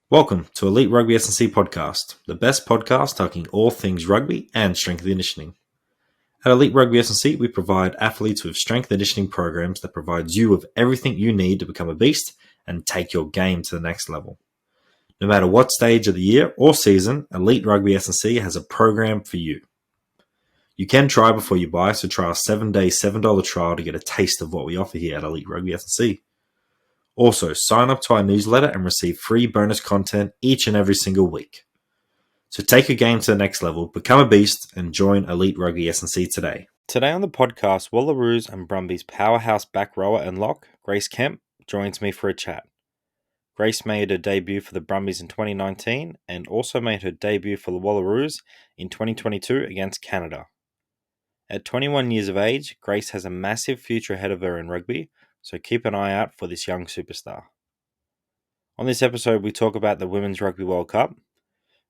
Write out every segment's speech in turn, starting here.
Welcome to Elite Rugby SandC podcast, the best podcast talking all things rugby and strength and conditioning. At Elite Rugby SandC, we provide athletes with strength and conditioning programs that provides you with everything you need to become a beast and take your game to the next level. No matter what stage of the year or season, Elite Rugby SandC has a program for you. You can try before you buy, so try our 7-day $7 trial to get a taste of what we offer here at Elite Rugby SandC. Also, sign up to our newsletter and receive free bonus content each and every single week. So take your game to the next level, become a beast, and join Elite Rugby SandC today. Today on the podcast, Wallaroos and Brumbies powerhouse backrower and lock, Grace Kemp, joins me for a chat. Grace made her debut for the Brumbies in 2019 and also made her debut for the Wallaroos in 2022 against Canada. At 21 years of age, Grace has a massive future ahead of her in rugby, so keep an eye out for this young superstar. On this episode, we talk about the Women's Rugby World Cup.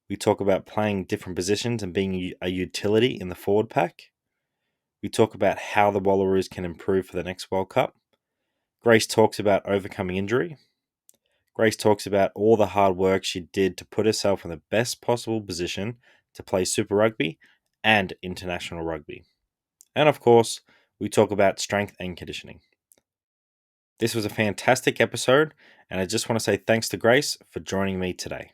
We talk about playing different positions and being a utility in the forward pack. We talk about how the Wallaroos can improve for the next World Cup. Grace talks about overcoming injury. Grace talks about all the hard work she did to put herself in the best possible position to play Super Rugby and International Rugby. And of course, we talk about strength and conditioning. This was a fantastic episode, and I just want to say thanks to Grace for joining me today.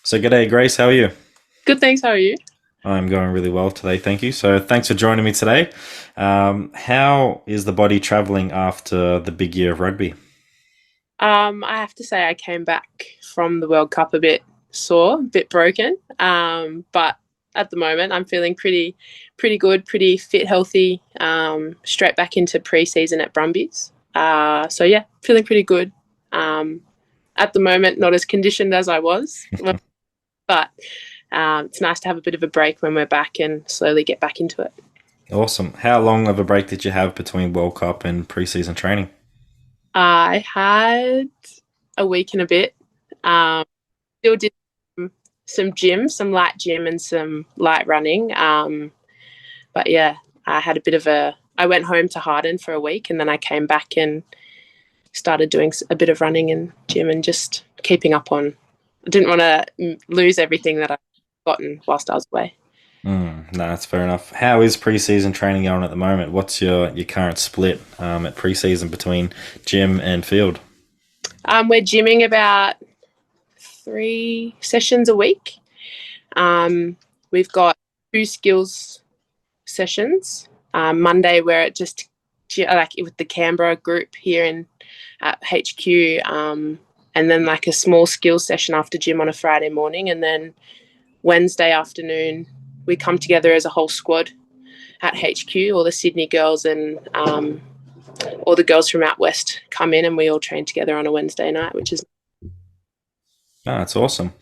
So g'day Grace, how are you? Good, thanks. How are you? I'm going really well today, thank you. So thanks for joining me today. How is the body travelling after the big year of rugby? I have to say I came back from the World Cup a bit sore, a bit broken. But at the moment I'm feeling pretty good, pretty fit, healthy, straight back into pre-season at Brumbies. So yeah, feeling pretty good. At the moment, not as conditioned as I was, but it's nice to have a bit of a break when we're back and slowly get back into it. Awesome. How long of a break did you have between World Cup and pre-season training? I had a week and a bit. Still did some gym, some light gym and some light running. But yeah, I had I went home to Harden for a week and then I came back and started doing a bit of running and gym and just keeping up on. I didn't want to lose everything that I'd gotten whilst I was away. No, that's fair enough. How is pre-season training going at the moment? What's your current split at pre-season between gym and field? We're gymming about 3 sessions a week. We've got 2 skills sessions. Monday we're just like with the Canberra group here at HQ, and then like a small skills session after gym on a Friday morning, and then Wednesday afternoon we come together as a whole squad at HQ. All the Sydney girls and all the girls from out west come in and we all train together on a Wednesday night, which is that's awesome.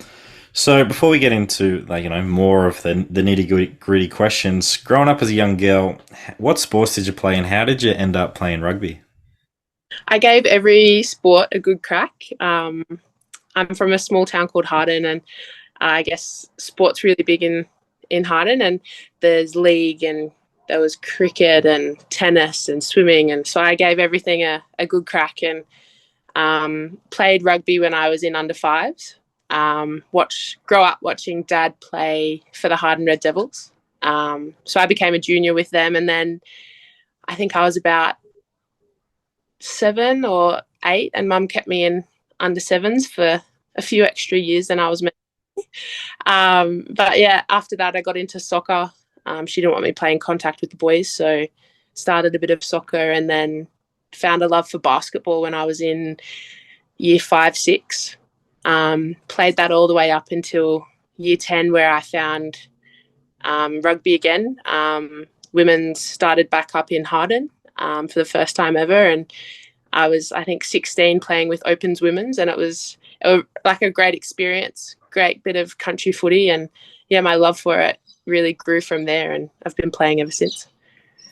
So before we get into more of the nitty gritty questions, growing up as a young girl, what sports did you play and how did you end up playing rugby? I gave every sport a good crack. I'm from a small town called Harden, and I guess sport's really big in Harden, and there's league and there was cricket and tennis and swimming, and so I gave everything a good crack and played rugby when I was in under 5s. Grow up watching Dad play for the Harden Red Devils. So I became a junior with them, and then I think I was about 7 or 8, and Mum kept me in under 7s for a few extra years than I was meant to. But yeah, after that I got into soccer. She didn't want me playing contact with the boys, so started a bit of soccer and then found a love for basketball when I was in year 5, 6. Played that all the way up until year 10 where I found rugby again. Women's started back up in Harden for the first time ever, and I was, I think, 16 playing with Opens Women's, and it was like a great experience, great bit of country footy, and yeah, my love for it really grew from there, and I've been playing ever since.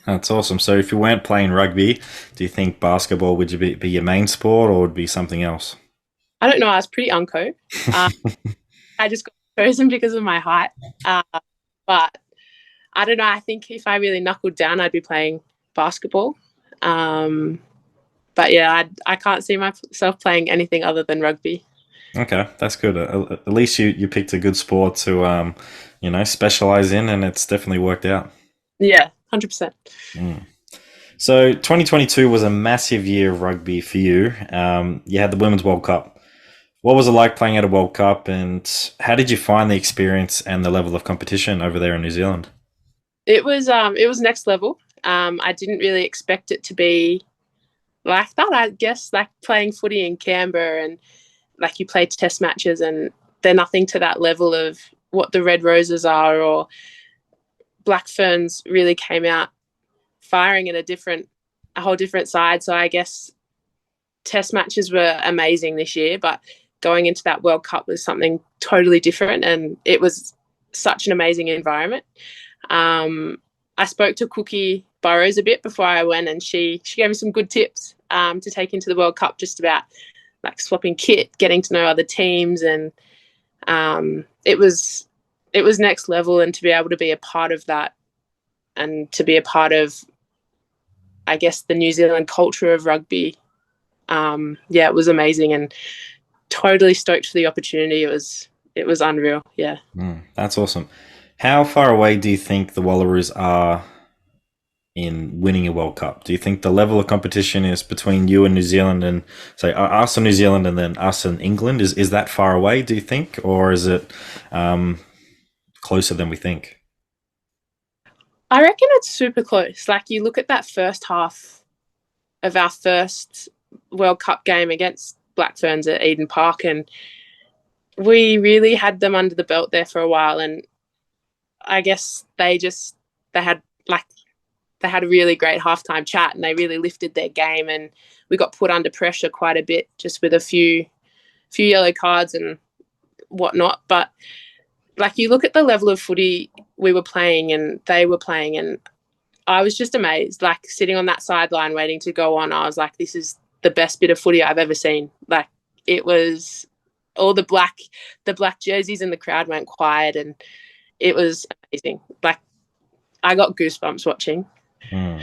That's awesome. So if you weren't playing rugby, do you think basketball would be your main sport or would it be something else? I don't know. I was pretty unco. I just got chosen because of my height. But I don't know. I think if I really knuckled down, I'd be playing basketball. But yeah, I can't see myself playing anything other than rugby. Okay, that's good. At least you picked a good sport to specialize in, and it's definitely worked out. Yeah, 100%. So 2022 was a massive year of rugby for you. You had the Women's World Cup. What was it like playing at a World Cup, and how did you find the experience and the level of competition over there in New Zealand? It was next level. I didn't really expect it to be like that. I guess like playing footy in Canberra and like you play test matches and they're nothing to that level of what the Red Roses are, or Black Ferns really came out firing at a whole different side. So I guess test matches were amazing this year, but going into that World Cup was something totally different, and it was such an amazing environment. I spoke to Cookie Burrows a bit before I went, and she gave me some good tips to take into the World Cup, just about like swapping kit, getting to know other teams, and it was next level. And to be able to be a part of that, and to be a part of, I guess, the New Zealand culture of rugby, it was amazing, and totally stoked for the opportunity. It was unreal. Yeah. That's awesome. How far away do you think the Wallaroos are in winning a World Cup? Do you think the level of competition is between you and New Zealand, and say us and New Zealand, and then us and England? Is that far away, do you think, or is it closer than we think? I reckon it's super close. Like, you look at that first half of our first World Cup game against Black Ferns at Eden Park, and we really had them under the belt there for a while. And I guess they had a really great halftime chat, and they really lifted their game, and we got put under pressure quite a bit, just with a few yellow cards and whatnot. But like, you look at the level of footy we were playing and they were playing, and I was just amazed. Like, sitting on that sideline waiting to go on, I was like, this is the best bit of footy I've ever seen. Like, it was all the black jerseys, and the crowd went quiet, and it was amazing. Like, I got goosebumps watching. No,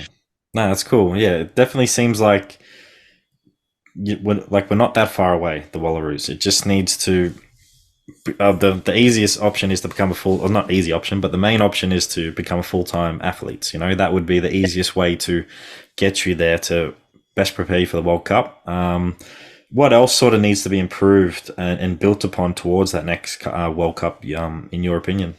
that's cool. Yeah, it definitely seems like we're not that far away, the Wallaroos. It just needs to. The easiest option is to become a full, or not easy option, but the main option is to become a full-time athlete. That would be the easiest way to get you there, to best prepare you for the World Cup. What else sort of needs to be improved and built upon towards that next World Cup, in your opinion?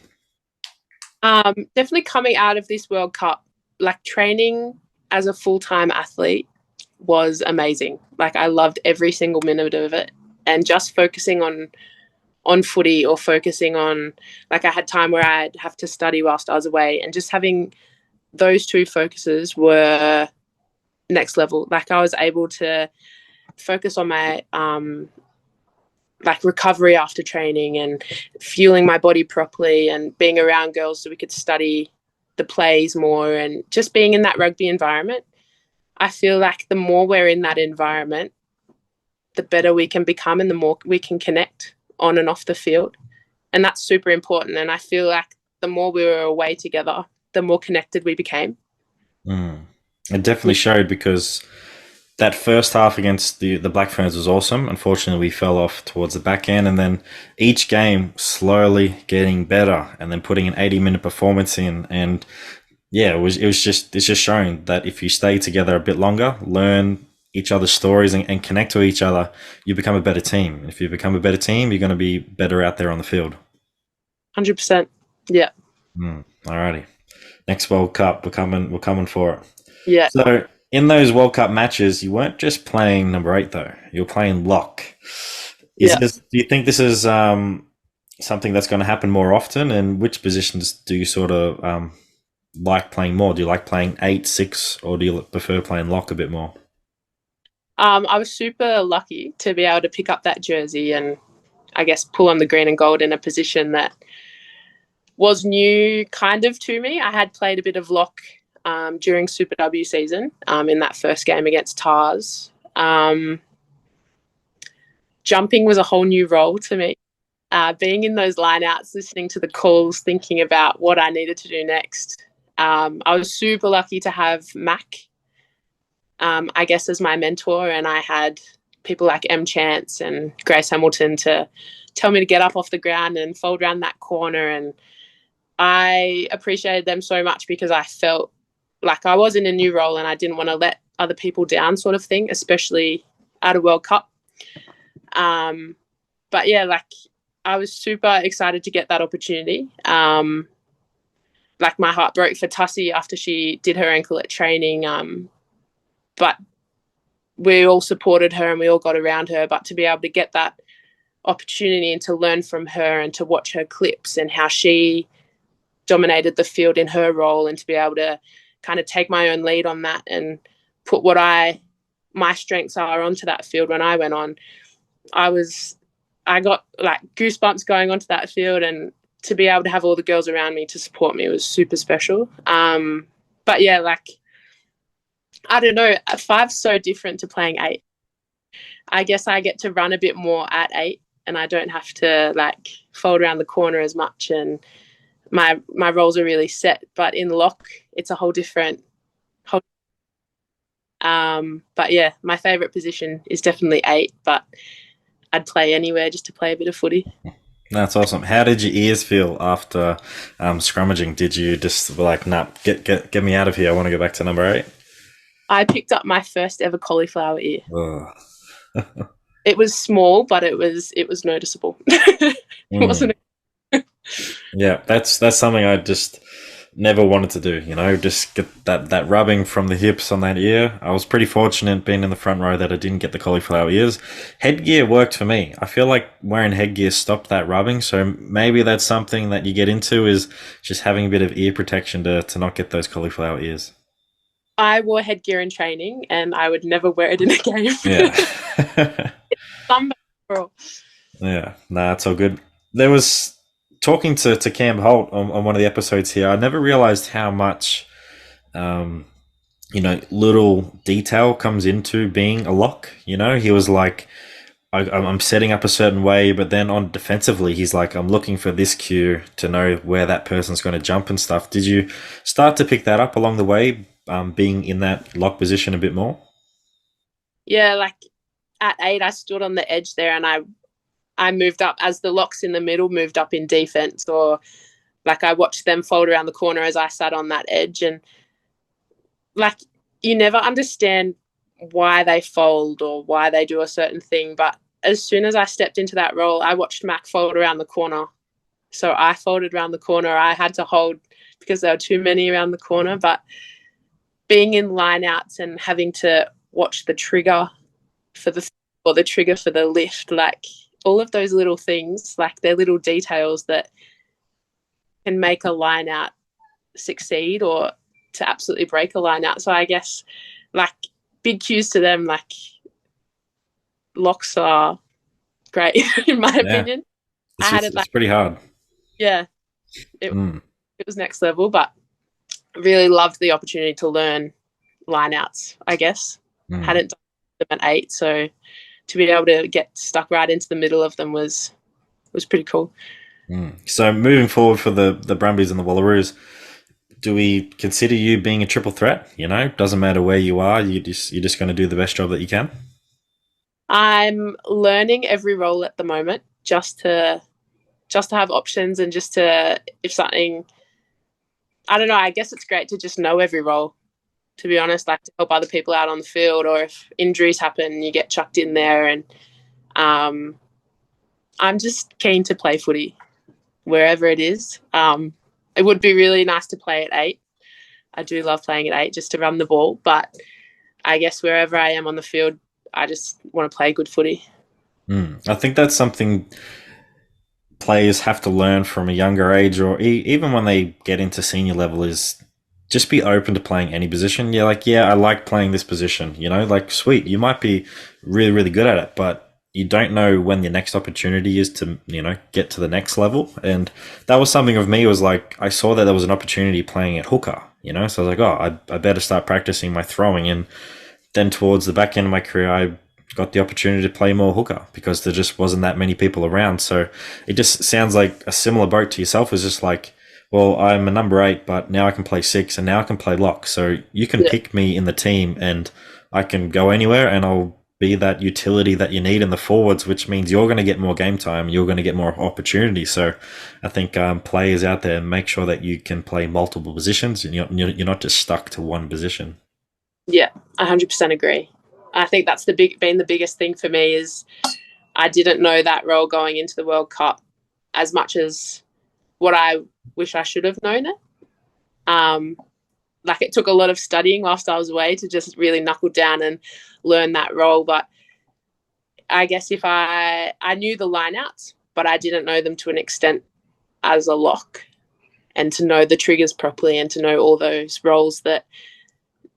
Definitely coming out of this World Cup, like, training as a full-time athlete was amazing. Like, I loved every single minute of it, and just focusing on footy, or focusing on, like, I had time where I'd have to study whilst I was away, and just having those two focuses were next level. Like, I was able to focus on my like recovery after training, and fueling my body properly, and being around girls so we could study the plays more, and just being in that rugby environment. I feel like the more we're in that environment, the better we can become, and the more we can connect on and off the field. And that's super important. And I feel like the more we were away together, the more connected we became. It definitely showed, because that first half against the Black Ferns was awesome. Unfortunately, we fell off towards the back end, and then each game slowly getting better, and then putting an 80-minute performance in. And yeah, it's just showing that if you stay together a bit longer, learn each other's stories, and connect to each other, you become a better team. If you become a better team, you're going to be better out there on the field. 100%. Yeah. Alrighty. Next World Cup, we're coming for it. Yeah. So in those World Cup matches, you weren't just playing number 8 though. You were playing lock. Do you think this is something that's going to happen more often? And which positions do you sort of like playing more? Do you like playing 8, 6, or do you prefer playing lock a bit more? I was super lucky to be able to pick up that jersey and, I guess, pull on the green and gold in a position that was new kind of to me. I had played a bit of lock during Super W season in that first game against Tars. Jumping was a whole new role to me. being in those lineouts, listening to the calls, thinking about what I needed to do next. I was super lucky to have Mac, I guess, as my mentor, and I had people like M. Chance and Grace Hamilton to tell me to get up off the ground and fold around that corner. And I appreciated them so much because I felt like I was in a new role and I didn't want to let other people down, sort of thing, especially at a World Cup. But yeah, like I was super excited to get that opportunity. Like my heart broke for Tussie after she did her ankle at training. But we all supported her and we all got around her. But to be able to get that opportunity and to learn from her and to watch her clips and how she dominated the field in her role, and to be able to kind of take my own lead on that and put what my strengths are onto that field when I went on, I got like goosebumps going onto that field, and to be able to have all the girls around me to support me was super special. But yeah, like, I don't know, 5's so different to playing 8. I guess I get to run a bit more at 8 and I don't have to like fold around the corner as much, and my roles are really set. But in lock, it's a whole different. But yeah, my favourite position is definitely 8, but I'd play anywhere just to play a bit of footy. That's awesome. How did your ears feel after scrummaging? Did you just like, nah, get me out of here, I want to go back to number 8? I picked up my first ever cauliflower ear. It was small, but it was noticeable. It wasn't. Yeah, that's something I just never wanted to do, you know, just get that rubbing from the hips on that ear. I was pretty fortunate being in the front row that I didn't get the cauliflower ears. Headgear worked for me. I feel like wearing headgear stopped that rubbing, so maybe that's something that you get into, is just having a bit of ear protection to not get those cauliflower ears. I wore headgear in training and I would never wear it in a game. Yeah. Yeah, nah, it's all good. There was talking to Cam Holt on one of the episodes here. I never realized how much, little detail comes into being a lock. You know, he was like, I'm setting up a certain way, but then on defensively, he's like, I'm looking for this cue to know where that person's going to jump and stuff. Did you start to pick that up along the way, being in that lock position a bit more? Yeah, like at 8, I stood on the edge there and I moved up as the locks in the middle moved up in defense, or like I watched them fold around the corner as I sat on that edge. And like, you never understand why they fold or why they do a certain thing. But as soon as I stepped into that role, I watched Mac fold around the corner. So I folded around the corner. I had to hold because there were too many around the corner. But being in lineouts and having to watch the trigger for the trigger for the lift, like all of those little things, like they're little details that can make a line out succeed or to absolutely break a line out. So I guess like big cues to them, like locks are great in my opinion. It's pretty hard. Yeah, it was next level, but really loved the opportunity to learn lineouts, I guess. Hadn't done them at 8, so to be able to get stuck right into the middle of them was pretty cool. So moving forward for the Brumbies and the Wallaroos, do we consider you being a triple threat? You know, doesn't matter where you are, you're just going to do the best job that you can? I'm learning every role at the moment just to have options, and just to, if something, I don't know, I guess it's great to just know every role, to be honest, like to help other people out on the field, or if injuries happen, you get chucked in there. And I'm just keen to play footy wherever it is. It would be really nice to play at 8. I do love playing at 8 just to run the ball, but I guess wherever I am on the field, I just want to play good footy. I think that's something players have to learn from a younger age, or even when they get into senior level, is just be open to playing any position. You're like, yeah, I like playing this position, you know, like sweet, you might be really, really good at it, but you don't know when your next opportunity is to, you know, get to the next level. And that was something of me, was like, I saw that there was an opportunity playing at hooker, you know, so I was like, oh, I better start practicing my throwing. And then towards the back end of my career, got the opportunity to play more hooker because there just wasn't that many people around. So it just sounds like a similar boat to yourself. Is just like, well, I'm a number 8, but now I can play 6 and now I can play lock. So you can Yeah. pick me in the team and I can go anywhere and I'll be that utility that you need in the forwards, which means you're going to get more game time. You're going to get more opportunity. So I think players out there, make sure that you can play multiple positions and you're not just stuck to one position. Yeah, 100% agree. I think that's been the biggest thing for me is I didn't know that role going into the World Cup as much as what I wish I should have known it. Like it took a lot of studying whilst I was away to just really knuckle down and learn that role. But I guess if I knew the lineouts, but I didn't know them to an extent as a lock, and to know the triggers properly and to know all those roles that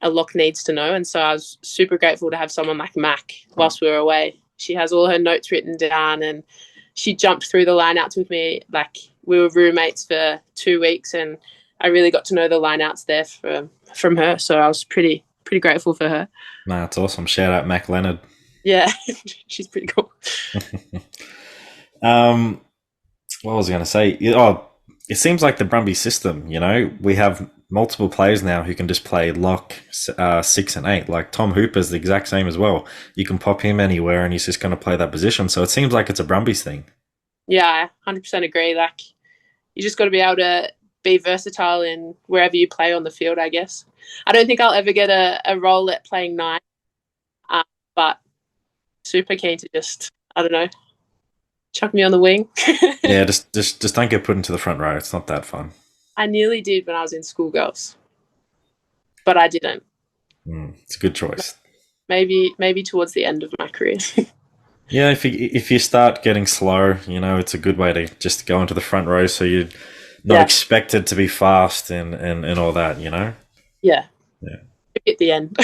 a lock needs to know. And so I was super grateful to have someone like Mac whilst we were away. She has all her notes written down and she jumped through the lineouts with me. Like we were roommates for 2 weeks and I really got to know the lineouts there from her. So I was pretty grateful for her. Nah, it's awesome. Shout out Mac Leonard. Yeah, she's pretty cool. What was I going to say? Oh, it seems like the Brumbies system, we have multiple players now who can just play lock 6 and 8. Like Tom Hooper's the exact same as well. You can pop him anywhere and he's just going to play that position. So it seems like it's a Brumbies thing. Yeah, I 100% agree. Like you just got to be able to be versatile in wherever you play on the field, I guess. I don't think I'll ever get a role at playing 9, but super keen to just, I don't know, chuck me on the wing. Yeah, just don't get put into the front row. It's not that fun. I nearly did when I was in schoolgirls, but I didn't. It's a good choice. Maybe towards the end of my career. Yeah, if you start getting slow, it's a good way to just go into the front row so you're not expected to be fast and all that, Yeah. Yeah. At the end.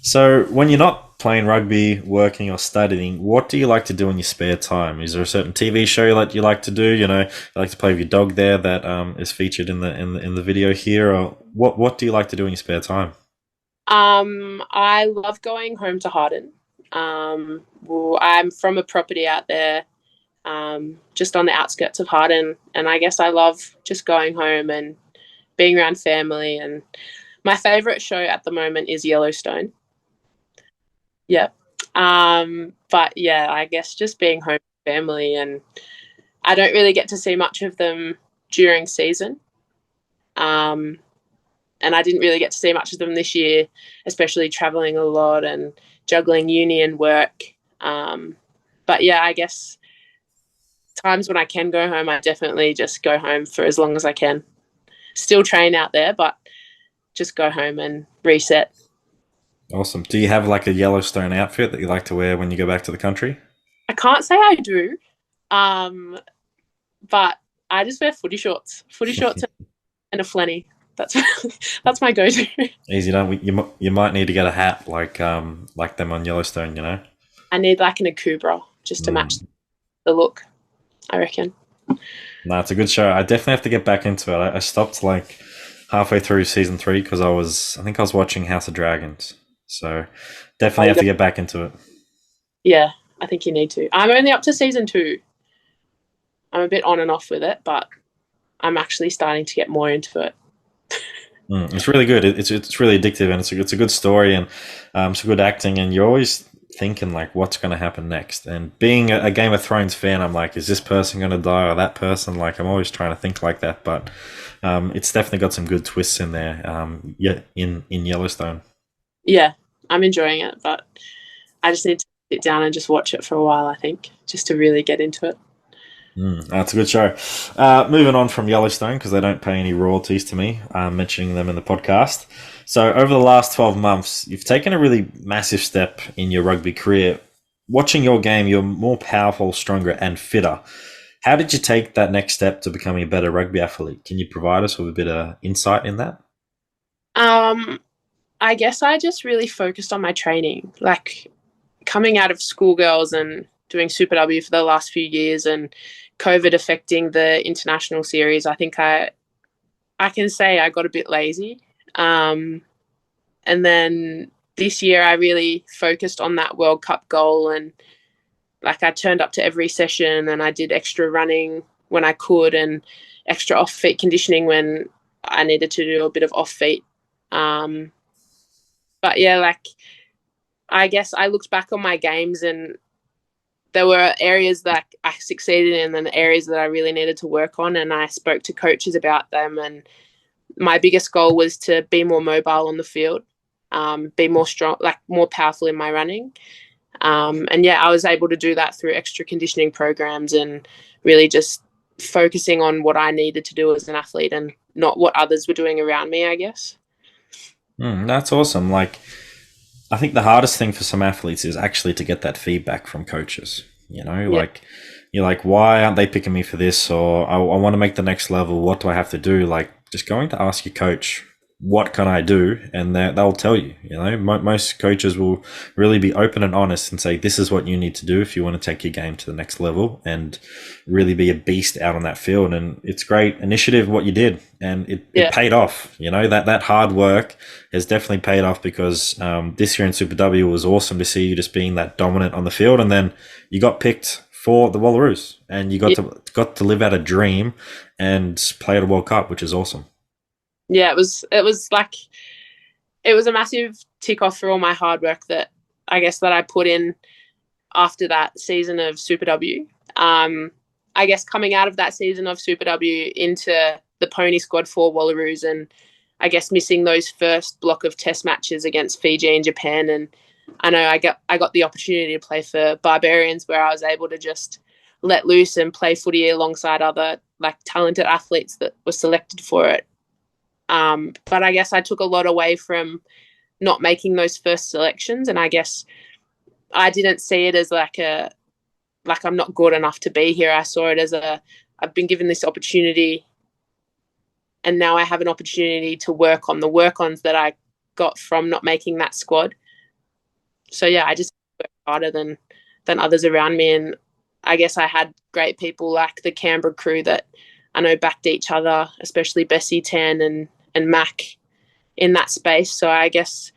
So when you're not playing rugby, working or studying, what do you like to do in your spare time? Is there a certain TV show that you like to do? You like to play with your dog there that is featured in the video here, or what do you like to do in your spare time? I love going home to Harden. Well, I'm from a property out there, just on the outskirts of Harden, and I guess I love just going home and being around family. And my favourite show at the moment is Yellowstone. Yep. But yeah, I guess just being home with family, and I don't really get to see much of them during season. And I didn't really get to see much of them this year, especially traveling a lot and juggling uni and work. But yeah, I guess times when I can go home, I definitely just go home for as long as I can. Still train out there, but just go home and reset. Awesome. Do you have like a Yellowstone outfit that you like to wear when you go back to the country? I can't say I do, but I just wear footy shorts and a flenny. That's my go-to. Easy done. You might need to get a hat like them on Yellowstone. I need like an Akubra just to match the look, I reckon. No, it's a good show. I definitely have to get back into it. I stopped like halfway through season 3 because I think I was watching House of Dragons. So definitely have to get back into it. Yeah, I think you need to. I'm only up to season 2. I'm a bit on and off with it, but I'm actually starting to get more into it. It's really good. It's really addictive, and it's a good story, and it's good acting, and you're always thinking like, what's going to happen next? And being a Game of Thrones fan, I'm like, is this person going to die or that person? Like, I'm always trying to think like that, but it's definitely got some good twists in there. In Yellowstone. Yeah, I'm enjoying it, but I just need to sit down and just watch it for a while, I think, just to really get into it. That's a good show. Moving on from Yellowstone, because they don't pay any royalties to me, mentioning them in the podcast. So over the last 12 months, you've taken a really massive step in your rugby career. Watching your game, you're more powerful, stronger, and fitter. How did you take that next step to becoming a better rugby athlete? Can you provide us with a bit of insight in that? I guess I just really focused on my training, like coming out of schoolgirls and doing Super W for the last few years and COVID affecting the international series. I think I can say I got a bit lazy. And then this year I really focused on that World Cup goal, and like I turned up to every session and I did extra running when I could and extra off-feet conditioning when I needed to do a bit of off-feet. But yeah, like I guess I looked back on my games and there were areas that I succeeded in and areas that I really needed to work on, and I spoke to coaches about them. And my biggest goal was to be more mobile on the field, be more strong, like more powerful in my running. And yeah, I was able to do that through extra conditioning programs and really just focusing on what I needed to do as an athlete and not what others were doing around me, I guess. That's awesome. Like, I think the hardest thing for some athletes is actually to get that feedback from coaches. You know, Yeah. like you're like, why aren't they picking me for this? Or I want to make the next level. What do I have to do? Like, just going to ask your coach, what can I do? And they'll tell you. You know, most coaches will really be open and honest and say, this is what you need to do if you want to take your game to the next level and really be a beast out on that field. And it's great initiative what you did, and it paid off. You know, that hard work has definitely paid off, because this year in Super W was awesome to see you just being that dominant on the field, and then you got picked for the Wallaroos and you got to live out a dream and play at a World Cup, which is awesome. Yeah, it was a massive tick off for all my hard work that I guess that I put in after that season of Super W. I guess coming out of that season of Super W into the pony squad for Wallaroos, and I guess missing those first block of test matches against Fiji and Japan. And I know I got the opportunity to play for Barbarians, where I was able to just let loose and play footy alongside other like talented athletes that were selected for it. But I guess I took a lot away from not making those first selections, and I guess I didn't see it as like I'm not good enough to be here. I saw it as I've been given this opportunity, and now I have an opportunity to work on the work-ons that I got from not making that squad. So yeah, I just worked harder than others around me, and I guess I had great people like the Canberra crew that I know backed each other, especially Bessie, Tan and Mac in that space. So I guess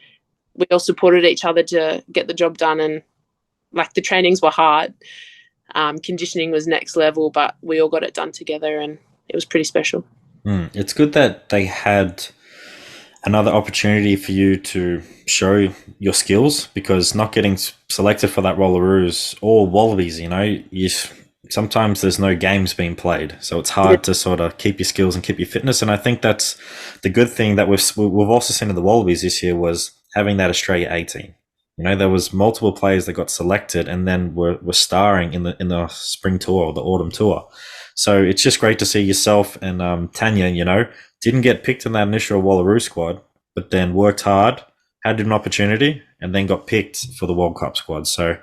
we all supported each other to get the job done, and like the trainings were hard. Conditioning was next level, but we all got it done together and it was pretty special. It's good that they had another opportunity for you to show your skills, because not getting selected for that Wallaroos or Wallabies, you know, sometimes there's no games being played, so it's hard to sort of keep your skills and keep your fitness. And I think that's the good thing that we've also seen in the Wallabies this year, was having that Australia A team. You know, there was multiple players that got selected and then were starring in the spring tour or the autumn tour. So it's just great to see yourself and Tanya, you know, didn't get picked in that initial Wallaroo squad, but then worked hard, had an opportunity, and then got picked for the World Cup squad. So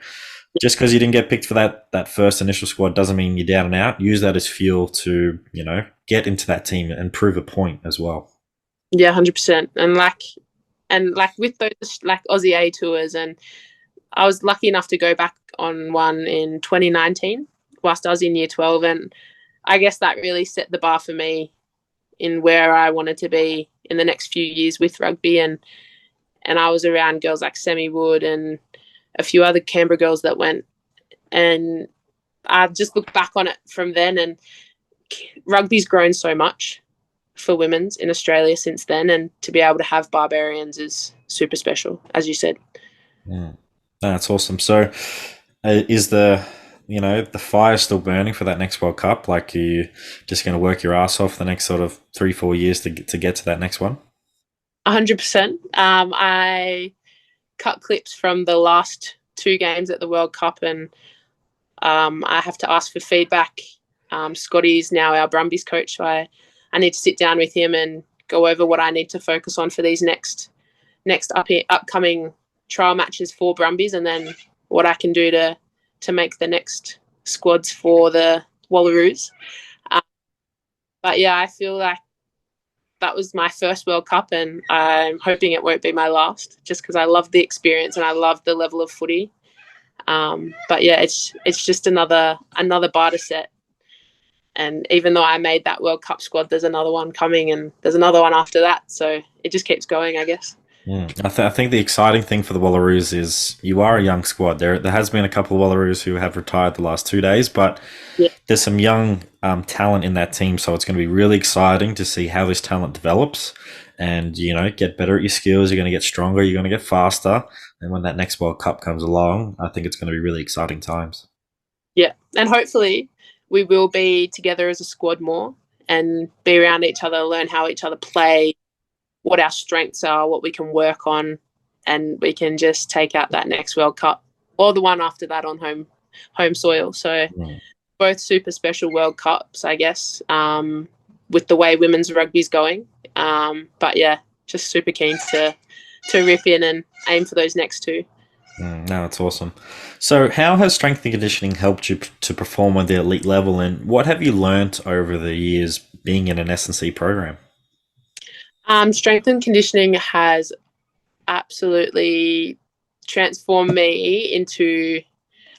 just because you didn't get picked for that first initial squad doesn't mean you're down and out. Use that as fuel to, you know, get into that team and prove a point as well. Yeah, 100%. And with those like Aussie A tours, and I was lucky enough to go back on one in 2019 whilst I was in year 12, and I guess that really set the bar for me in where I wanted to be in the next few years with rugby. And I was around girls like Semi Wood and a few other Canberra girls that went, and I've just looked back on it from then, and rugby's grown so much for women's in Australia since then, and to be able to have Barbarians is super special, as you said. Yeah. That's awesome. So is the fire still burning for that next World Cup? Like, are you just going to work your ass off the next sort of 3-4 years to get to that next one? 100%. I cut clips from the last 2 games at the World Cup, and I have to ask for feedback. Scotty's now our Brumbies coach, so I need to sit down with him and go over what I need to focus on for these next upcoming trial matches for Brumbies, and then what I can do to make the next squads for the Wallaroos. But yeah, I feel like that was my first World Cup, and I'm hoping it won't be my last, just because I love the experience and I love the level of footy. But yeah, it's just another bar to set. And even though I made that World Cup squad, there's another one coming, and there's another one after that. So it just keeps going, I guess. I think the exciting thing for the Wallaroos is you are a young squad. There has been a couple of Wallaroos who have retired the last 2 days, but Yeah, there's some young talent in that team, so it's going to be really exciting to see how this talent develops and, get better at your skills. You're going to get stronger, you're going to get faster. And when that next World Cup comes along, I think it's going to be really exciting times. yeah, and hopefully we will be together as a squad more and be around each other, learn how each other play, what our strengths are, what we can work on, and we can just take out that next World Cup or the one after that on home soil. So both super special World Cups, I guess, with the way women's rugby's going. But yeah, just super keen to rip in and aim for those next two. No, it's awesome. So, how has strength and conditioning helped you to perform at the elite level, and what have you learnt over the years being in an S&C program? Strength and conditioning has absolutely transformed me into.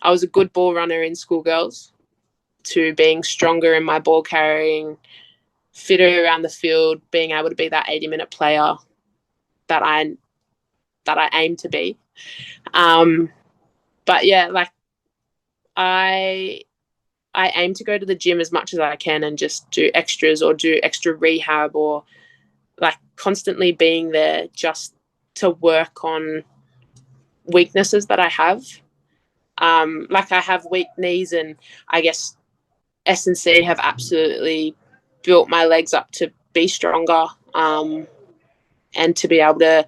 I was a good ball runner in schoolgirls to being stronger in my ball carrying, fitter around the field, being able to be that 80-minute player that I aim to be. But yeah, like I aim to go to the gym as much as I can and just do extras or do extra rehab or like constantly being there just to work on weaknesses that I have. Like I have weak knees, and I guess S&C have absolutely built my legs up to be stronger, and to be able to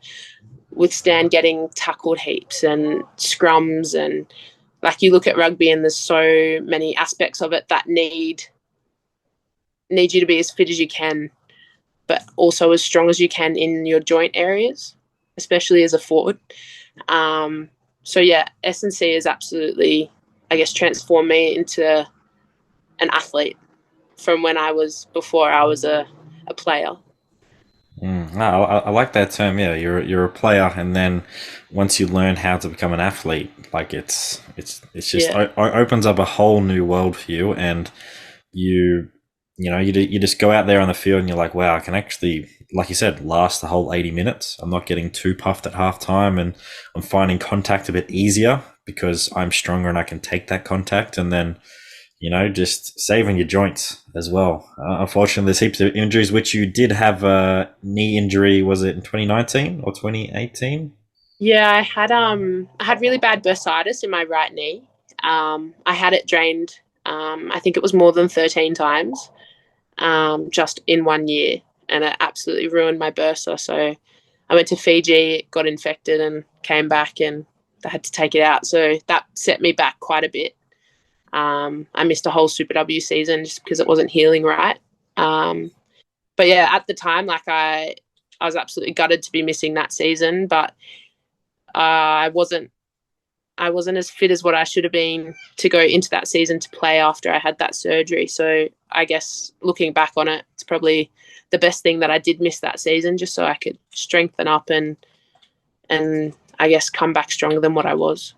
withstand getting tackled heaps and scrums. And like you look at rugby and there's so many aspects of it that need you to be as fit as you can, but also as strong as you can in your joint areas, especially as a forward. So yeah, S&C has absolutely, I guess, transformed me into an athlete from when I was before I was a player. No, I like that term. Yeah, you're a player, and then once you learn how to become an athlete, like it's just Yeah, opens up a whole new world for you, and you you just go out there on the field and you're like, wow, I can actually, like you said, last the whole 80 minutes. I'm not getting too puffed at halftime, and I'm finding contact a bit easier because I'm stronger and I can take that contact, and then just saving your joints as well. Unfortunately, there's heaps of injuries, which you did have a knee injury. Was it in 2019 or 2018? yeah. I had really bad bursitis in my right knee. I had it drained. I think it was more than 13 times, just in 1 year, and it absolutely ruined my bursa. So I went to Fiji, it got infected, and came back, and they had to take it out. So that set me back quite a bit. I missed a whole Super W season just because it wasn't healing right. But yeah, at the time, like I was absolutely gutted to be missing that season, but I wasn't as fit as what I should have been to go into that season to play after I had that surgery. So I guess looking back on it, it's probably the best thing that I did miss that season, just so I could strengthen up and I guess come back stronger than what I was.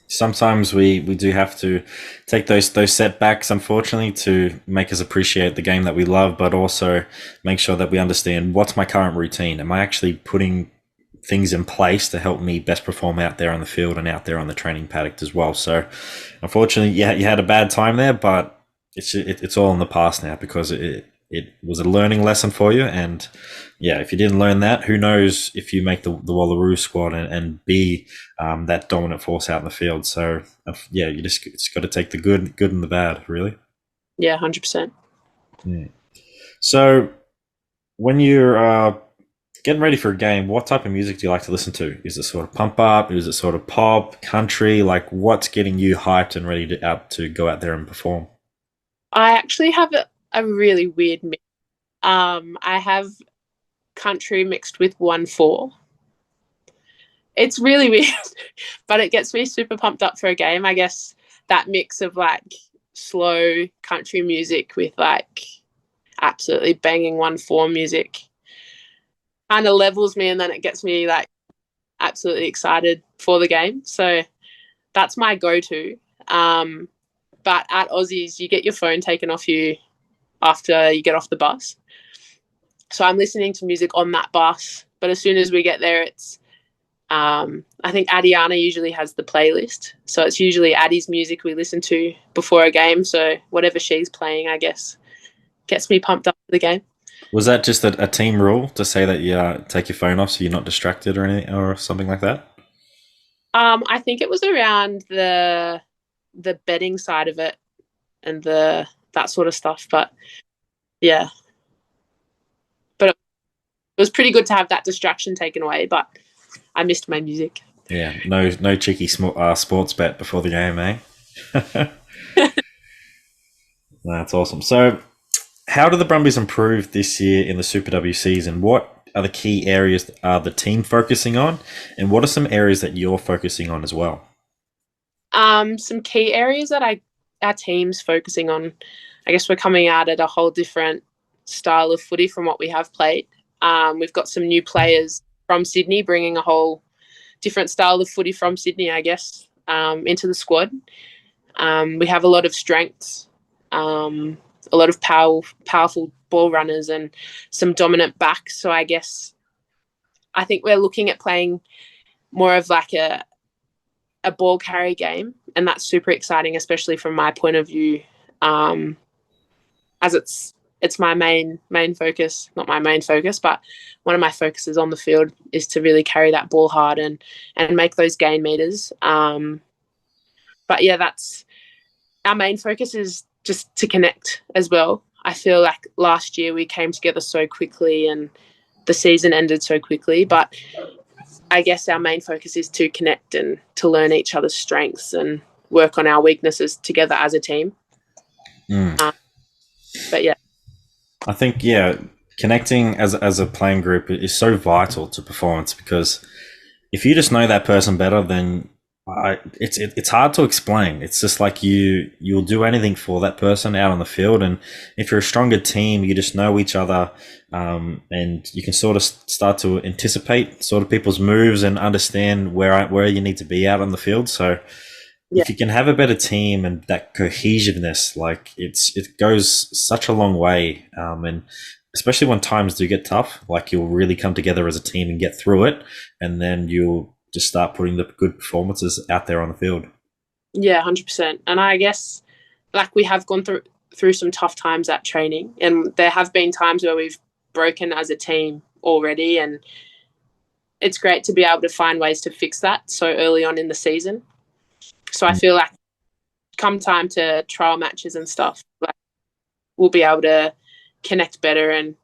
Sometimes we do have to take those setbacks, unfortunately, to make us appreciate the game that we love, but also make sure that we understand what's my current routine. Am I actually putting things in place to help me best perform out there on the field and out there on the training paddock as well? So, unfortunately, yeah, you had a bad time there, but it's all in the past now because it was a learning lesson for you. And yeah, if you didn't learn that, who knows if you make the Wallaroo squad and be that dominant force out in the field. So yeah, you just got to take the good and the bad, really. Yeah, 100%. So when you're getting ready for a game, what type of music do you like to listen to? Is it sort of pump up? Is it sort of pop, country? Like what's getting you hyped and ready to go out there and perform? I actually have a really weird mix. I have country mixed with 1/4. It's really weird, but it gets me super pumped up for a game. I guess that mix of like slow country music with like absolutely banging 1/4 music kind of levels me, and then it gets me like absolutely excited for the game. So that's my go-to. But at Aussies, you get your phone taken off you after you get off the bus. So I'm listening to music on that bus But as soon as we get there, it's I think Adiana usually has the playlist. So it's usually Addie's music we listen to before a game. So whatever she's playing, I guess, gets me pumped up for the game. Was that just a team rule to say that you take your phone off so you're not distracted or anything or something like that? I think it was around the betting side of it and that sort of stuff. But yeah, but it was pretty good to have that distraction taken away. But I missed my music. Yeah, no cheeky sports bet before the game, eh? That's awesome. So, how do the Brumbies improve this year in the Super W season? What are the key areas that are the team focusing on, and what are some areas that you're focusing on as well? Some key areas that our team's focusing on. I guess we're coming out at a whole different style of footy from what we have played. We've got some new players from Sydney bringing a whole different style of footy from Sydney, I guess, into the squad. We have a lot of strengths, a lot of powerful ball runners and some dominant backs. So I think we're looking at playing more of like a ball carry game, and that's super exciting, especially from my point of view, as it's my main focus, not my main focus, but one of my focuses on the field is to really carry that ball hard and make those gain meters. But yeah, that's our main focus, is just to connect as well. I feel like last year we came together so quickly and the season ended so quickly, but I guess our main focus is to connect and to learn each other's strengths and work on our weaknesses together as a team. But yeah. I think, connecting as a playing group is so vital to performance, because if you just know that person better, then it's hard to explain. It's just like you'll do anything for that person out on the field, and if you're a stronger team, you just know each other, and you can sort of start to anticipate sort of people's moves and understand where you need to be out on the field. So if you can have a better team and that cohesiveness, like it goes such a long way, and especially when times do get tough, like you'll really come together as a team and get through it, and then you'll just start putting the good performances out there on the field. Yeah, 100%. And I guess like we have gone through some tough times at training, and there have been times where we've broken as a team already, and it's great to be able to find ways to fix that so early on in the season. So I feel like come time to trial matches and stuff, like we'll be able to connect better and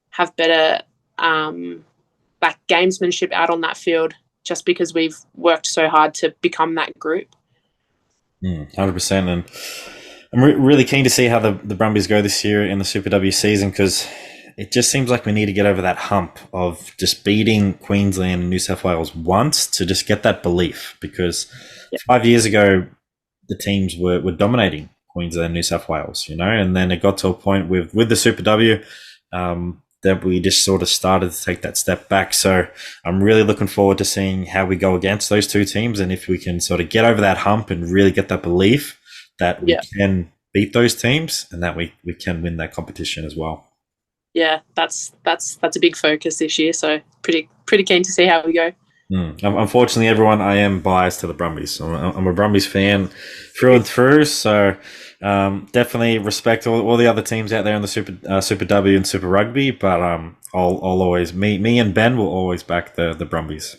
have better like gamesmanship out on that field, just because we've worked so hard to become that group. 100%. And I'm really keen to see how the Brumbies go this year in the Super W season, because it just seems like we need to get over that hump of just beating Queensland and New South Wales once to just get that belief, because 5 years ago, the teams were dominating Queensland and New South Wales, and then it got to a point with the Super W that we just sort of started to take that step back. So I'm really looking forward to seeing how we go against those two teams, and if we can sort of get over that hump and really get that belief that we can beat those teams and that we can win that competition as well. Yeah, that's a big focus this year. So pretty keen to see how we go. Unfortunately, everyone, I am biased to the Brumbies. I'm a Brumbies fan through and through. So definitely respect all the other teams out there in the Super W and Super Rugby. But I'll always me and Ben will always back the Brumbies.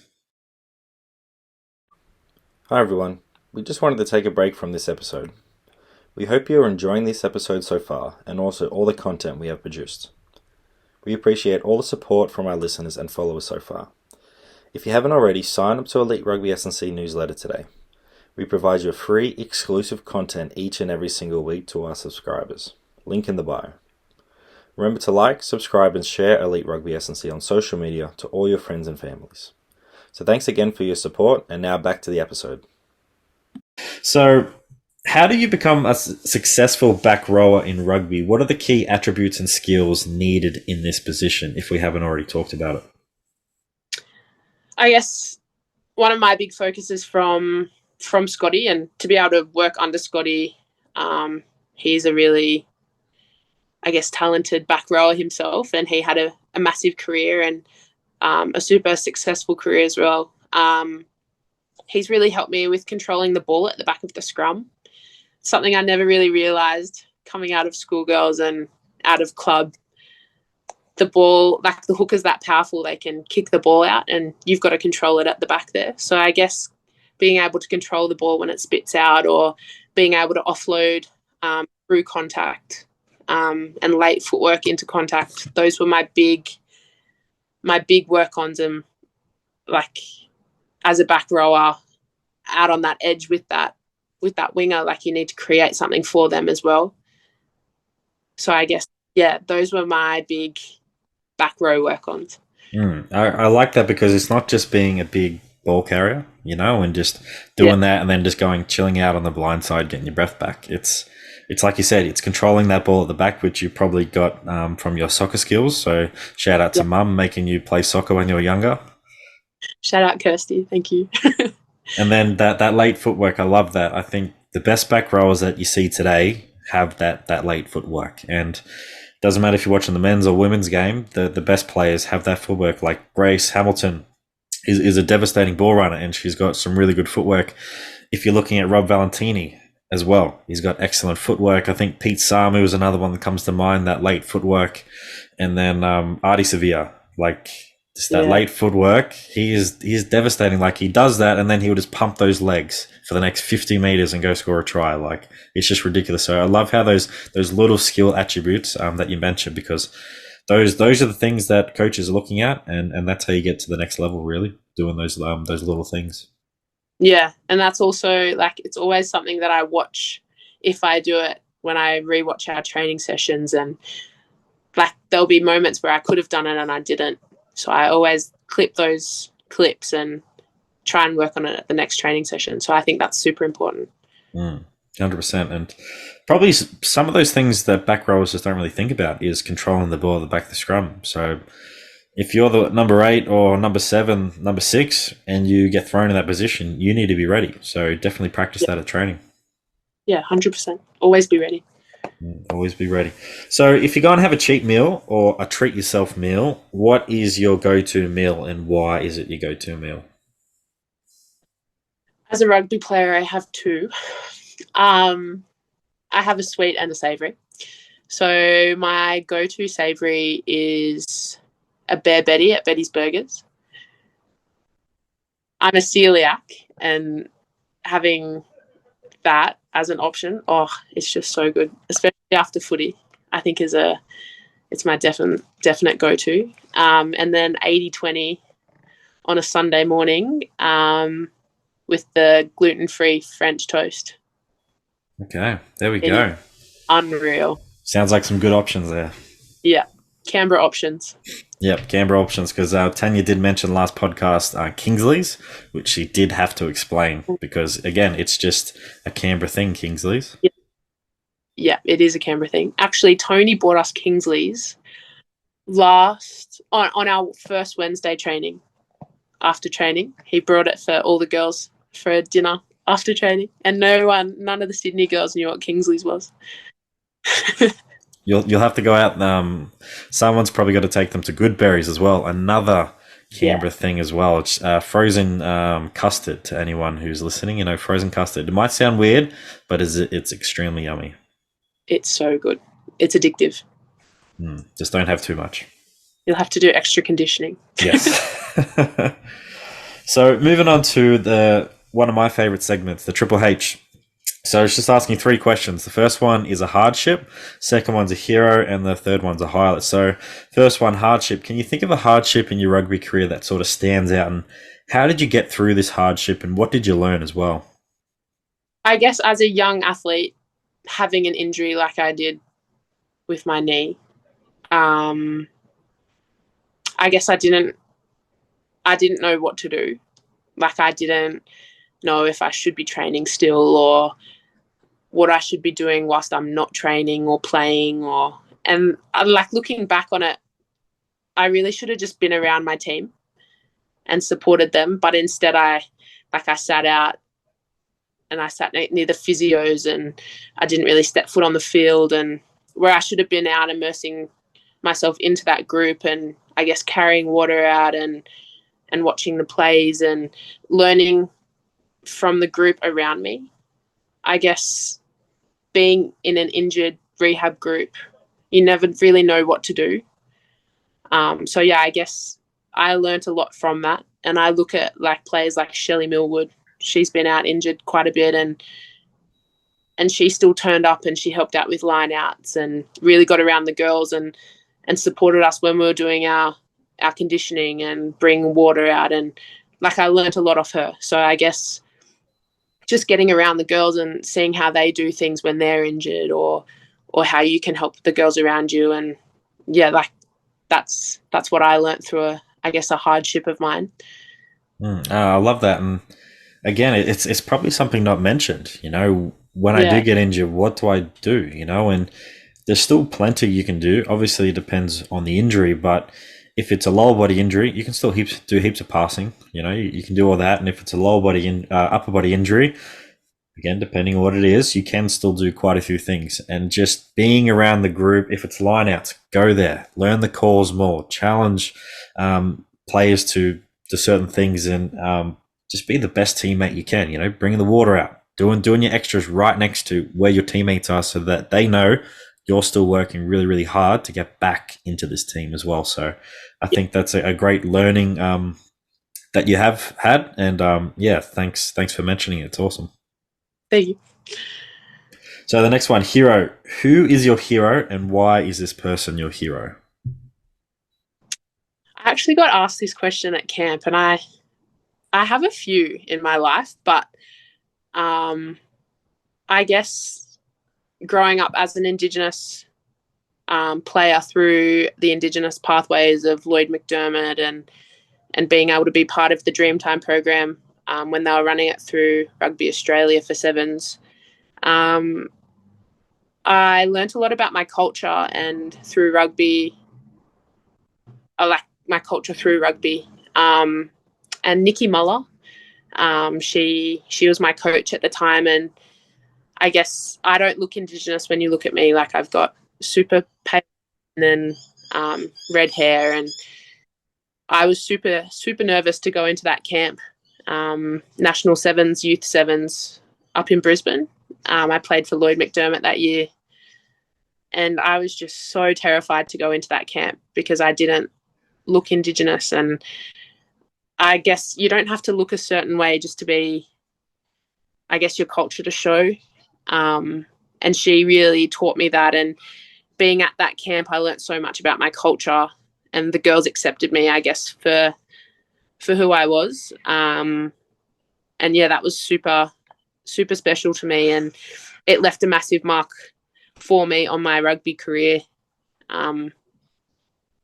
Hi everyone. We just wanted to take a break from this episode. We hope you are enjoying this episode so far, and also all the content we have produced. We appreciate all the support from our listeners and followers so far. If you haven't already, sign up to Elite Rugby SandC newsletter today. We provide you free, exclusive content each and every single week to our subscribers. Link in the bio. Remember to like, subscribe, and share Elite Rugby SandC on social media to all your friends and families. So thanks again for your support, and now back to the episode. So, how do you become a successful back rower in rugby? What are the key attributes and skills needed in this position, if we haven't already talked about it? I guess one of my big focuses from Scotty, and to be able to work under Scotty, he's a really, I guess, talented back rower himself, and he had a massive career, and a super successful career as well. He's really helped me with controlling the ball at the back of the scrum. Something I never really realised coming out of schoolgirls and out of club. The ball, like the hooker's that powerful, they can kick the ball out and you've got to control it at the back there. So I guess being able to control the ball when it spits out, or being able to offload through contact and late footwork into contact, those were my big work-ons. And like as a back rower out on that edge with that winger, like you need to create something for them as well. So I guess, yeah, those were my big back row work-ons. I like that, because it's not just being a big ball carrier, and just doing that and then just chilling out on the blind side, getting your breath back. It's like you said, it's controlling that ball at the back, which you probably got from your soccer skills. So shout out to mum making you play soccer when you were younger. Shout out Kirsty, thank you. And then that late footwork, I love that. I think the best back rowers that you see today have that late footwork, and doesn't matter if you're watching the men's or women's game, the best players have that footwork. Like Grace Hamilton is a devastating ball runner, and she's got some really good footwork. If you're looking at Rob Valentini as well, he's got excellent footwork. I think Pete Samu is another one that comes to mind, that late footwork. And then Artie Sevilla, like just that late footwork. He is devastating. Like he does that, and then he will just pump those legs for the next 50 meters and go score a try. Like it's just ridiculous. So I love how those little skill attributes that you mentioned, because those are the things that coaches are looking at, and that's how you get to the next level, really, doing those little things. Yeah, and that's also like, it's always something that I watch if I do it, when I rewatch our training sessions, and like there'll be moments where I could have done it and I didn't. So I always clip those clips and try and work on it at the next training session. So I think that's super important. 100%. And probably some of those things that back rowers just don't really think about is controlling the ball at the back of the scrum. So if you're the number 8 or number 7, number 6, and you get thrown in that position, you need to be ready. So definitely practice that at training. Yeah, 100%. Always be ready. Always be ready. So if you go and have a cheat meal or a treat yourself meal, what is your go-to meal, and why is it your go-to meal? As a rugby player, I have two. I have a sweet and a savoury. So my go-to savoury is a Bear Betty at Betty's Burgers. I'm a celiac, and having that as an option, it's just so good, especially after footy. I think it's my definite go-to. And then 80-20 on a Sunday morning with the gluten-free French toast. Okay, there we go. Unreal. Sounds like some good options there. Yeah, Canberra options. Yep, Canberra options, because Tanya did mention last podcast Kingsley's, which she did have to explain, because, again, it's just a Canberra thing, Kingsley's. Yeah, it is a Canberra thing. Actually, Tony bought us Kingsley's on our first Wednesday training. After training, he brought it for all the girls for a dinner after training, and none of the Sydney girls knew what Kingsley's was. You'll have to go out. Someone's probably got to take them to Goodberries as well. Another Canberra thing as well. It's frozen custard to anyone who's listening. Frozen custard. It might sound weird, but it's extremely yummy. It's so good. It's addictive. Just don't have too much. You'll have to do extra conditioning. Yes. So moving on to one of my favorite segments, the Triple H. So it's just asking 3 questions. The first one is a hardship, second one's a hero, and the third one's a highlight. So first one, hardship. Can you think of a hardship in your rugby career that sort of stands out, and how did you get through this hardship, and what did you learn as well? I guess as a young athlete, having an injury like I did with my knee, I guess I didn't know what to do. Like I didn't know if I should be training still, or what I should be doing whilst I'm not training or playing, and like looking back on it, I really should have just been around my team and supported them. But instead I sat out and I sat near the physios, and I didn't really step foot on the field, and where I should have been out immersing myself into that group. And I guess, carrying water out and watching the plays and learning from the group around me. I guess being in an injured rehab group, you never really know what to do. So yeah, I guess I learnt a lot from that. And I look at like players like Shelley Millwood. She's been out injured quite a bit, and she still turned up and she helped out with line outs and really got around the girls and supported us when we were doing our conditioning and bringing water out. And like, I learnt a lot off her. So I guess just getting around the girls and seeing how they do things when they're injured, or how you can help the girls around you. And yeah, like that's what I learnt through a hardship of mine. I love that. And again, it's probably something not mentioned, when I do get injured, what do I do, and there's still plenty you can do. Obviously it depends on the injury, but if it's a lower body injury, you can still do heaps of passing, you can do all that. And if it's a upper body injury, again, depending on what it is, you can still do quite a few things. And just being around the group, if it's line outs, go there, learn the calls more, challenge players to certain things, and just be the best teammate you can, bringing the water out, doing your extras right next to where your teammates are, so that they know you're still working really, really hard to get back into this team as well. So I think that's a great learning that you have had. And thanks for mentioning it. It's awesome. Thank you. So the next one, hero. Who is your hero, and why is this person your hero? I actually got asked this question at camp, and I have a few in my life, but I guess growing up as an Indigenous player through the Indigenous pathways of Lloyd McDermott, and being able to be part of the Dreamtime program when they were running it through Rugby Australia for sevens. I learnt a lot about my culture, and through rugby, I like my culture through rugby. And Nikki Muller, she was my coach at the time, and I guess I don't look Indigenous when you look at me. Like, I've got super pale and red hair, and I was super, super nervous to go into that camp. National Sevens, Youth Sevens up in Brisbane. I played for Lloyd McDermott that year, and I was just so terrified to go into that camp because I didn't look Indigenous. And I guess you don't have to look a certain way just to be, I guess, your culture to show. And she really taught me that. And being at that camp, I learnt so much about my culture, and the girls accepted me, I guess, for who I was. And yeah, that was super, super special to me, and it left a massive mark for me on my rugby career, and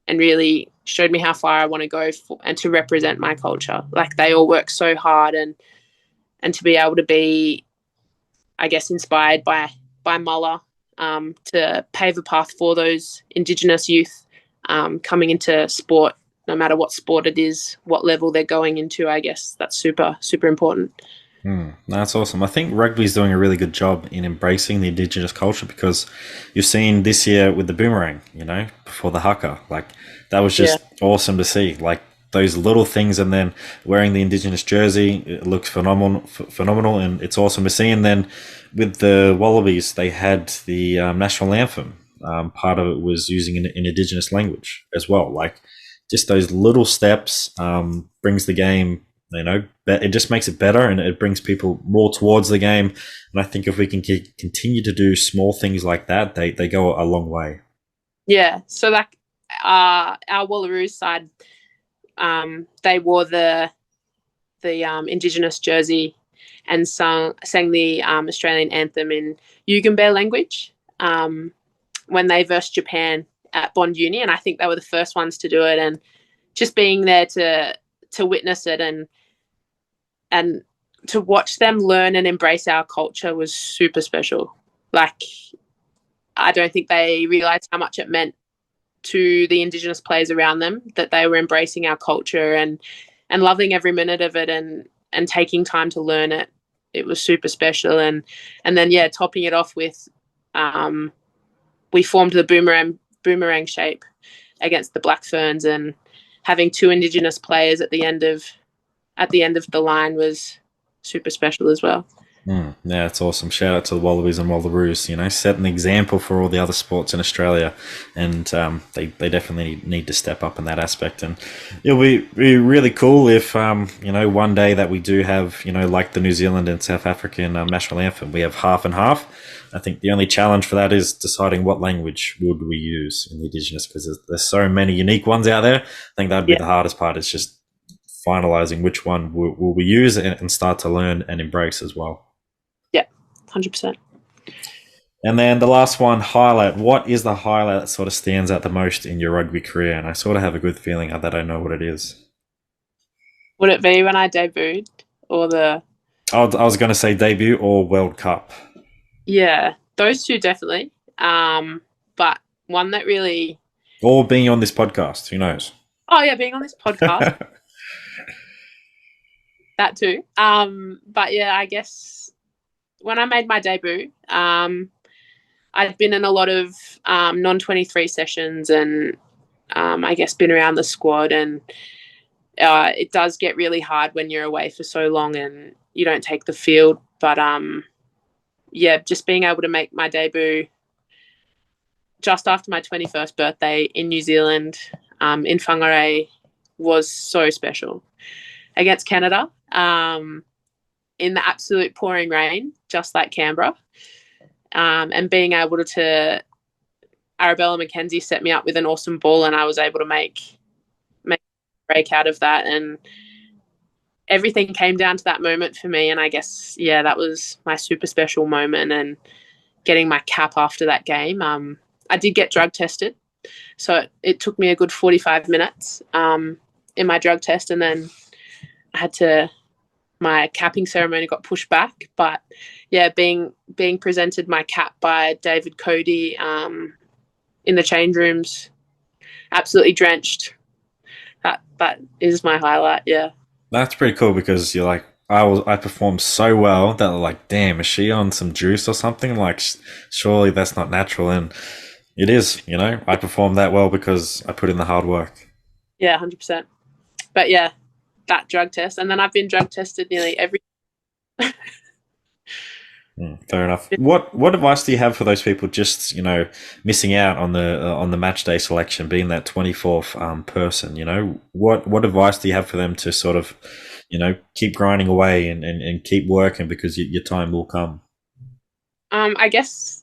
really showed me how far I want to go and to represent my culture. Like, they all work so hard, and to be able to be, I guess, inspired by Muller to pave a path for those Indigenous youth coming into sport, no matter what sport it is, what level they're going into. I guess that's super, super important. That's awesome. I think rugby is doing a really good job in embracing the Indigenous culture, because you've seen this year with the boomerang, before the haka. Like, that was just awesome to see. Like, those little things, and then wearing the Indigenous jersey, it looks phenomenal, and it's awesome to see. And then with the Wallabies, they had the national anthem. Part of it was using an Indigenous language as well. Like, just those little steps brings the game, it just makes it better, and it brings people more towards the game. And I think if we can continue to do small things like that, they go a long way. Yeah. So, like, our Wallaroos side, they wore the Indigenous jersey and sang the Australian anthem in Yugambeh language when they versed Japan at Bond Uni, and I think they were the first ones to do it. And just being there to witness it and to watch them learn and embrace our culture was super special. Like, I don't think they realised how much it meant to the Indigenous players around them that they were embracing our culture and loving every minute of it, and taking time to learn it. It was super special. And then, yeah, topping it off with we formed the boomerang shape against the Black Ferns, and having 2 Indigenous players at the end of the line was super special as well. Yeah, it's awesome. Shout out to the Wallaroos and Wallaroos, set an example for all the other sports in Australia, and they definitely need to step up in that aspect. And it'll be really cool if, one day that we do have, like the New Zealand and South African national anthem, we have half and half. I think the only challenge for that is deciding what language would we use in the Indigenous, because there's so many unique ones out there. I think that'd be the hardest part, is just finalising which one will we use and start to learn and embrace as well. 100%. And then the last one, highlight. What is the highlight that sort of stands out the most in your rugby career? And I sort of have a good feeling that I know what it is. Would it be when I debuted, or the... I was going to say debut or World Cup. Yeah, those two definitely. But one that really... Or being on this podcast, who knows? Oh, yeah, being on this podcast. That too. But yeah, I guess... when I made my debut, I'd been in a lot of non-23 sessions, and I guess been around the squad, and it does get really hard when you're away for so long and you don't take the field. But just being able to make my debut just after my 21st birthday in New Zealand, in Whangarei, was so special. Against Canada, in the absolute pouring rain, just like Canberra, and being able to Arabella McKenzie set me up with an awesome ball, and I was able to make a break out of that, and everything came down to that moment for me. And I guess, that was my super special moment, and getting my cap after that game. I did get drug tested, so it took me a good 45 minutes in my drug test, and then I had to... my capping ceremony got pushed back, but being presented my cap by David Cody in the change rooms, absolutely drenched. That is my highlight. Yeah, that's pretty cool, because you're like, I performed so well that they're like, damn, is she on some juice or something? Like, surely that's not natural, and it is. I performed that well because I put in the hard work. Yeah, 100%. But that drug test, and then I've been drug tested nearly every... Fair enough. What advice do you have for those people just missing out on the match day selection, being that 24th person? What advice do you have for them to sort of keep grinding away and keep working, because your time will come? I guess,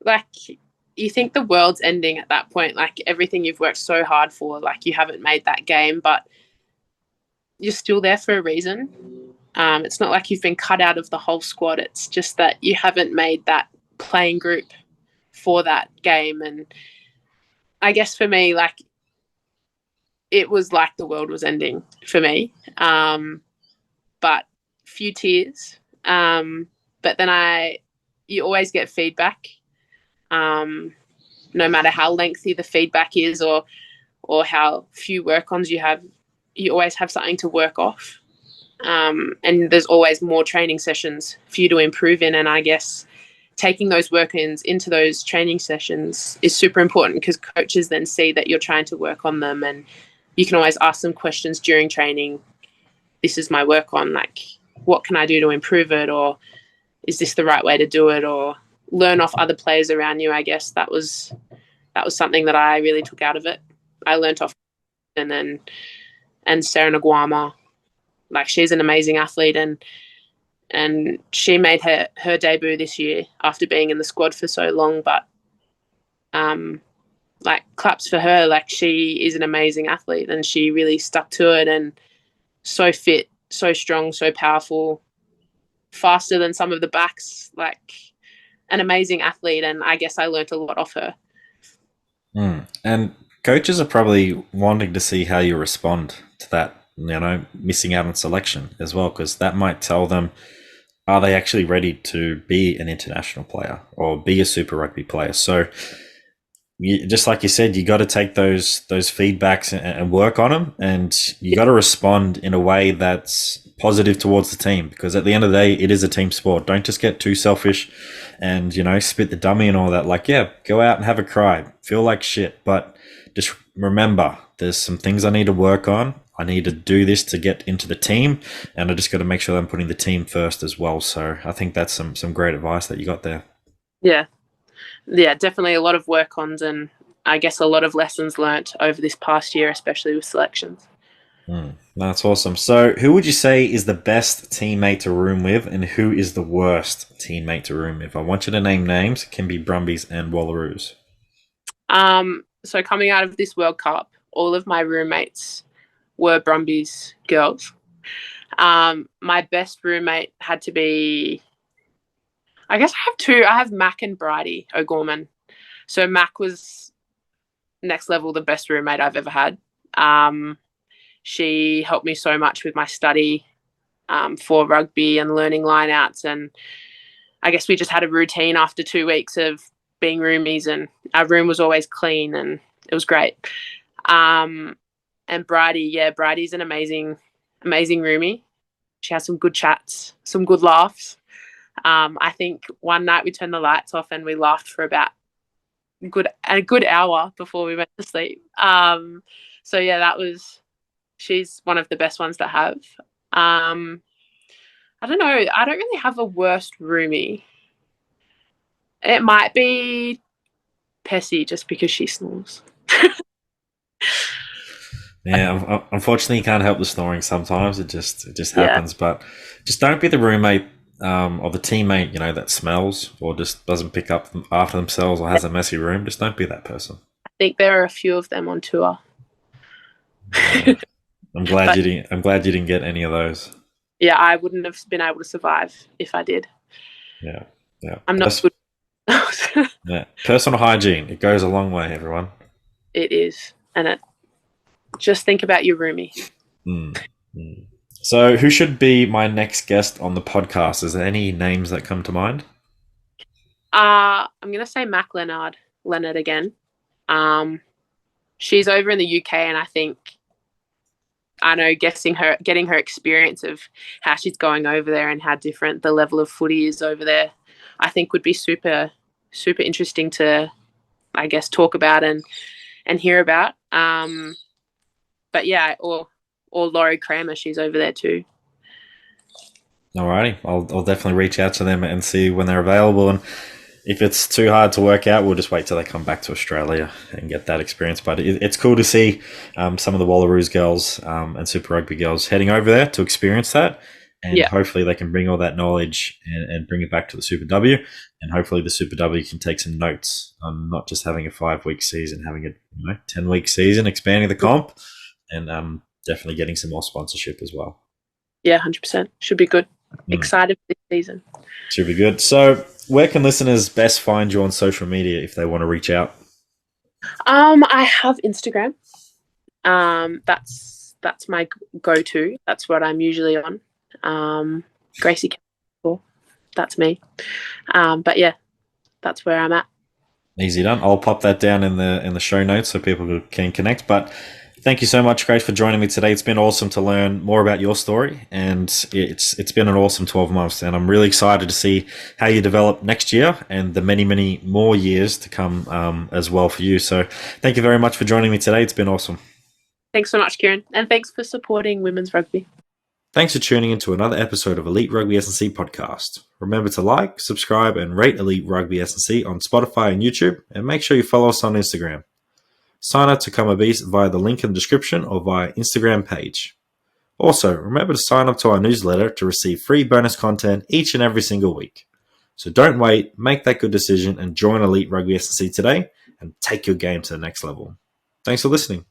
like, you think the world's ending at that point, like everything you've worked so hard for, like you haven't made that game, but you're still there for a reason. It's not like you've been cut out of the whole squad. It's just that you haven't made that playing group for that game. And I guess for me, like, it was like the world was ending for me. But few tears. But then you always get feedback. No matter how lengthy the feedback is, or how few work-ons you have, you always have something to work off. And there's always more training sessions for you to improve in. And I guess taking those work-ins into those training sessions is super important, because coaches then see that you're trying to work on them, and you can always ask them questions during training. This is my work on, like, what can I do to improve it? Or is this the right way to do it? Or learn off other players around you. I guess that was something that I really took out of it. I learnt off and Sarah Nguama, like, she's an amazing athlete, and she made her debut this year after being in the squad for so long. But like, claps for her. Like, she is an amazing athlete, and she really stuck to it, and so fit, so strong, so powerful, faster than some of the backs. Like, an amazing athlete, and I guess I learnt a lot off her. And coaches are probably wanting to see how you respond to that, missing out on selection as well, because that might tell them, are they actually ready to be an international player or be a Super Rugby player? So, just like you said, you got to take those feedbacks and work on them, and you got to respond in a way that's positive towards the team, because at the end of the day, it is a team sport. Don't just get too selfish and, spit the dummy and all that. Like, go out and have a cry, feel like shit, but just remember there's some things I need to work on. I need to do this to get into the team, and I just got to make sure that I'm putting the team first as well. So I think that's some great advice that you got there. Yeah, definitely a lot of work-ons, and I guess a lot of lessons learnt over this past year, especially with selections. That's awesome. So who would you say is the best teammate to room with, and who is the worst teammate to room with? I want you to name names. It can be Brumbies and Wallaroos. So coming out of this World Cup, all of my roommates were Brumbies girls. My best roommate had to be, I guess I have two. I have Mac and Bridie O'Gorman. So Mac was next level, the best roommate I've ever had. She helped me so much with my study for rugby and learning lineouts. And I guess we just had a routine after 2 weeks of being roomies, and our room was always clean, and it was great. And Bridie, Bridie's an amazing roomie. She has some good chats, some good laughs. I think one night we turned the lights off and we laughed for about a good hour before we went to sleep. So yeah, she's one of the best ones to have. I don't know. I don't really have a worst roomie. It might be Pessy, just because she snores. Yeah, unfortunately, you can't help the snoring sometimes. It just happens. Yeah. But just don't be the roommate or the teammate, that smells or just doesn't pick up after themselves or has a messy room. Just don't be that person. I think there are a few of them on tour. Yeah. I'm glad you didn't get any of those. Yeah, I wouldn't have been able to survive if I did. Yeah. I'm not good. Yeah, personal hygiene. It goes a long way, everyone. It is, and just think about your roomie. So, who should be my next guest on the podcast? Is there any names that come to mind? I'm going to say Mac Leonard again. She's over in the UK, and I think, getting her experience of how she's going over there and how different the level of footy is over there, I think would be super, super interesting to, I guess, talk about and hear about. But yeah, or Laurie Kramer, she's over there too. Alrighty, I'll definitely reach out to them and see when they're available. And if it's too hard to work out, we'll just wait till they come back to Australia and get that experience. But it's cool to see some of the Wallaroos girls and Super Rugby girls heading over there to experience that. And hopefully they can bring all that knowledge and bring it back to the Super W. And hopefully the Super W can take some notes on not just having a 5-week season, having a 10-week season, expanding the comp, and definitely getting some more sponsorship as well. Yeah, 100%. Should be good. Excited for this season. Should be good. So where can listeners best find you on social media if they want to reach out? I have Instagram. That's my go-to. That's what I'm usually on. Grace Kemp, that's me. But yeah, that's where I'm at. Easy done. I'll pop that down in the show notes so people can connect. But thank you so much, Grace, for joining me today. It's been awesome to learn more about your story, and it's been an awesome 12 months. And I'm really excited to see how you develop next year and the many, many more years to come as well for you. So thank you very much for joining me today. It's been awesome. Thanks so much, Kieran. And thanks for supporting women's rugby. Thanks for tuning into another episode of Elite Rugby SandC podcast. Remember to like, subscribe, and rate Elite Rugby SandC on Spotify and YouTube, and make sure you follow us on Instagram. Sign up to become a beast via the link in the description or via Instagram page. Also, remember to sign up to our newsletter to receive free bonus content each and every single week. So don't wait, make that good decision, and join Elite Rugby SandC today and take your game to the next level. Thanks for listening.